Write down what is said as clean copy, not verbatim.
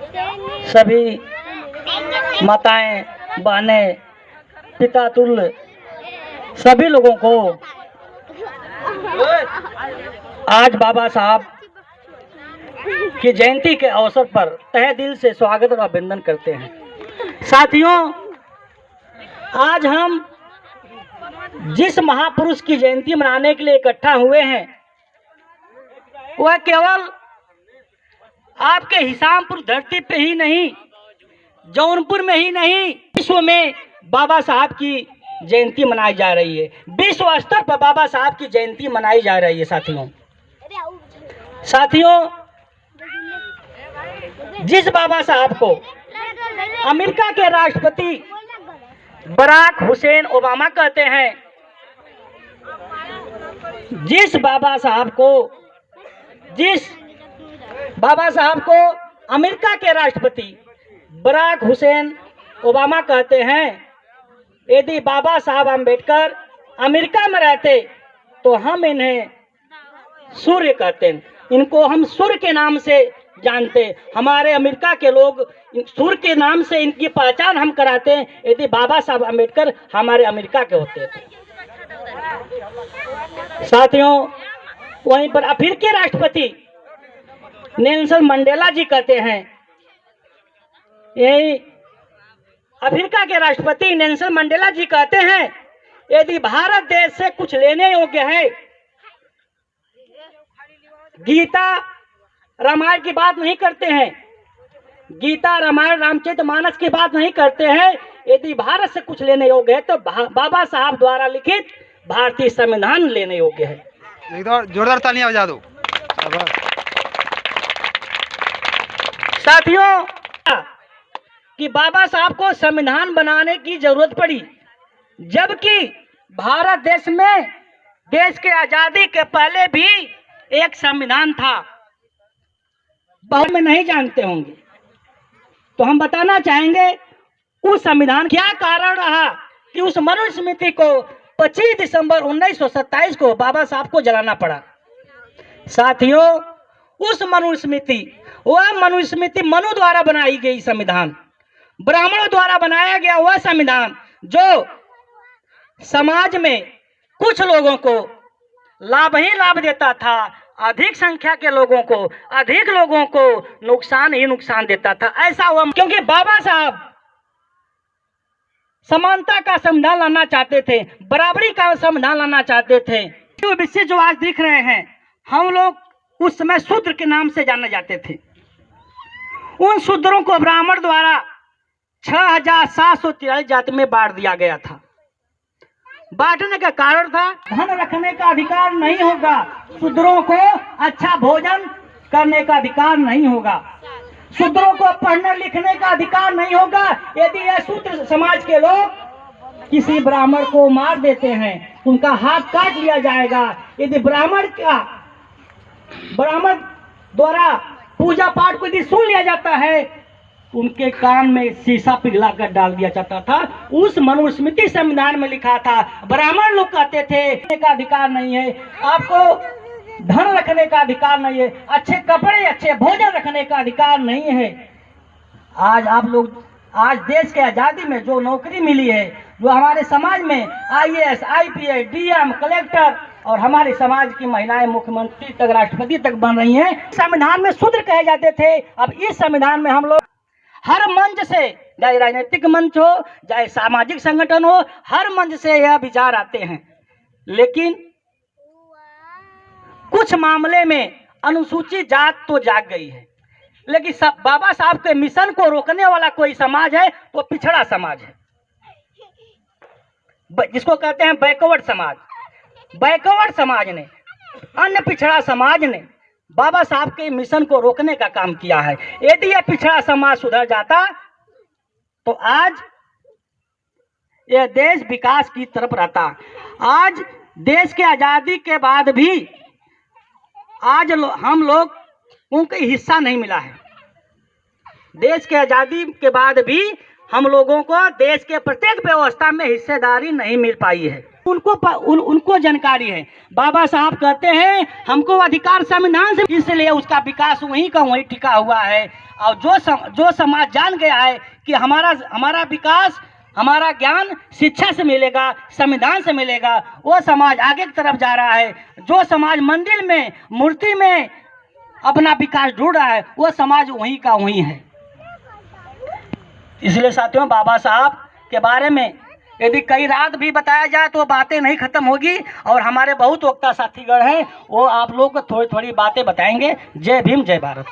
सभी माताएं, बहनें, पिता तुल्य सभी लोगों को आज बाबा साहब की जयंती के अवसर पर तहे दिल से स्वागत और अभिनंदन करते हैं। साथियों, आज हम जिस महापुरुष की जयंती मनाने के लिए इकट्ठा हुए हैं वह केवल आपके हिसामपुर धरती पे ही नहीं, जौनपुर में ही नहीं, विश्व में बाबा साहब की जयंती मनाई जा रही है। विश्व स्तर पर बाबा साहब की जयंती मनाई जा रही है। साथियों, जिस बाबा साहब को अमेरिका के राष्ट्रपति बराक हुसैन ओबामा कहते हैं, जिस बाबा साहब को अमेरिका के राष्ट्रपति बराक हुसैन ओबामा कहते हैं, यदि बाबा साहब अम्बेडकर अमेरिका में रहते तो हम इन्हें सूर्य कहते हैं। इनको हम सूर्य के नाम से जानते। हमारे अमेरिका के लोग सूर्य के नाम से इनकी पहचान हम कराते हैं, यदि बाबा साहब अम्बेडकर हमारे अमेरिका के होते थे। साथियों, वहीं पर अफ्रीकी राष्ट्रपति नेल्सन मंडेला जी कहते हैं, यही अफ्रीका के राष्ट्रपति नेल्सन मंडेला जी कहते हैं, यदि भारत देश से कुछ लेने योग्य है, गीता रामायण की बात नहीं करते हैं, गीता रामायण रामचरितमानस की बात नहीं करते हैं, यदि भारत से कुछ लेने योग्य है तो बाबा साहब द्वारा लिखित भारतीय संविधान लेने योग्य है। एकदम जोरदार तालियां बजा दो। साथियों, कि बाबा साहब को संविधान बनाने की जरूरत पड़ी, जबकि भारत देश में देश के आजादी के पहले भी एक संविधान था। बहुत में नहीं जानते होंगे तो हम बताना चाहेंगे उस संविधान क्या कारण रहा कि उस मनुस्मृति को 25 दिसंबर 1927 को बाबा साहब को जलाना पड़ा। साथियों, उस मनुस्मृति मनु द्वारा बनाई गई संविधान, ब्राह्मणों द्वारा बनाया गया वह संविधान जो समाज में कुछ लोगों को लाभ ही लाभ देता था, अधिक संख्या के लोगों को, अधिक लोगों को नुकसान ही नुकसान देता था। ऐसा हुआ क्योंकि बाबा साहब समानता का संविधान लाना चाहते थे, बराबरी का संविधान लाना चाहते थे। विषय जो आज दिख रहे हैं, हम लोग उस समय शूद्र के नाम से जाने जाते थे। उन शूद्रों को ब्राह्मण द्वारा 6743 जाति में बांट दिया गया था। बांटने का कारण था धन रखने का अधिकार नहीं होगा, शूद्रों को अच्छा भोजन करने का अधिकार नहीं होगा, शूद्रों को पढ़ने लिखने का अधिकार नहीं होगा। यदि यह शूद्र समाज के लोग किसी ब्राह्मण को मार देते हैं, उनका हाथ काट लिया जाएगा। यदि ब्राह्मण द्वारा पूजा पाठ को यदि सुन लिया जाता है, उनके कान में शीशा पिघला कर डाल दिया जाता था। उस मनुस्मृति संविधान में लिखा था। ब्राह्मण लोग कहते थे का अधिकार नहीं है, आपको धन रखने का अधिकार नहीं है, अच्छे कपड़े अच्छे भोजन रखने का अधिकार नहीं है। आज आप लोग, आज देश के आजादी में जो नौकरी मिली है, जो हमारे समाज में IAS, IPS, DM, कलेक्टर और हमारे समाज की महिलाएं मुख्यमंत्री तक, राष्ट्रपति तक बन रही हैं, संविधान में शूद्र कहे जाते थे। अब इस संविधान में हम लोग हर मंच से, चाहे राजनीतिक मंच हो, चाहे सामाजिक संगठन हो, हर मंच से यह विचार आते हैं। लेकिन कुछ मामले में अनुसूचित जात तो जाग गई है, लेकिन बाबा साहब के मिशन को रोकने वाला कोई समाज है तो पिछड़ा समाज है, जिसको कहते हैं बैकवर्ड समाज। बैकवर्ड समाज ने, अन्य पिछड़ा समाज ने बाबा साहब के मिशन को रोकने का काम किया है। यदि यह पिछड़ा समाज सुधर जाता तो आज यह देश विकास की तरफ रहता। आज देश के आजादी के बाद भी आज हम लोग उनको हिस्सा नहीं मिला है। देश के आजादी के बाद भी हम लोगों को देश के प्रत्येक व्यवस्था में हिस्सेदारी नहीं मिल पाई है। उनको जानकारी है। बाबा साहब कहते हैं हमको अधिकार संविधान से, इसलिए उसका विकास वहीं का वहीं टिका हुआ है। और जो समाज जान गया है कि हमारा विकास, हमारा ज्ञान शिक्षा से मिलेगा, संविधान से मिलेगा, वो समाज आगे की तरफ जा रहा है। जो समाज मंदिर में, मूर्ति में अपना विकास ढूंढ रहा है, वो समाज वहीं का वहीं है। इसलिए साथियों, बाबा साहब के बारे में यदि कई रात भी बताया जाए तो बातें नहीं खत्म होगी। और हमारे बहुत वक्ता साथीगण हैं, वो आप लोग को थोड़ी थोड़ी बातें बताएंगे। जय भीम, जय भारत।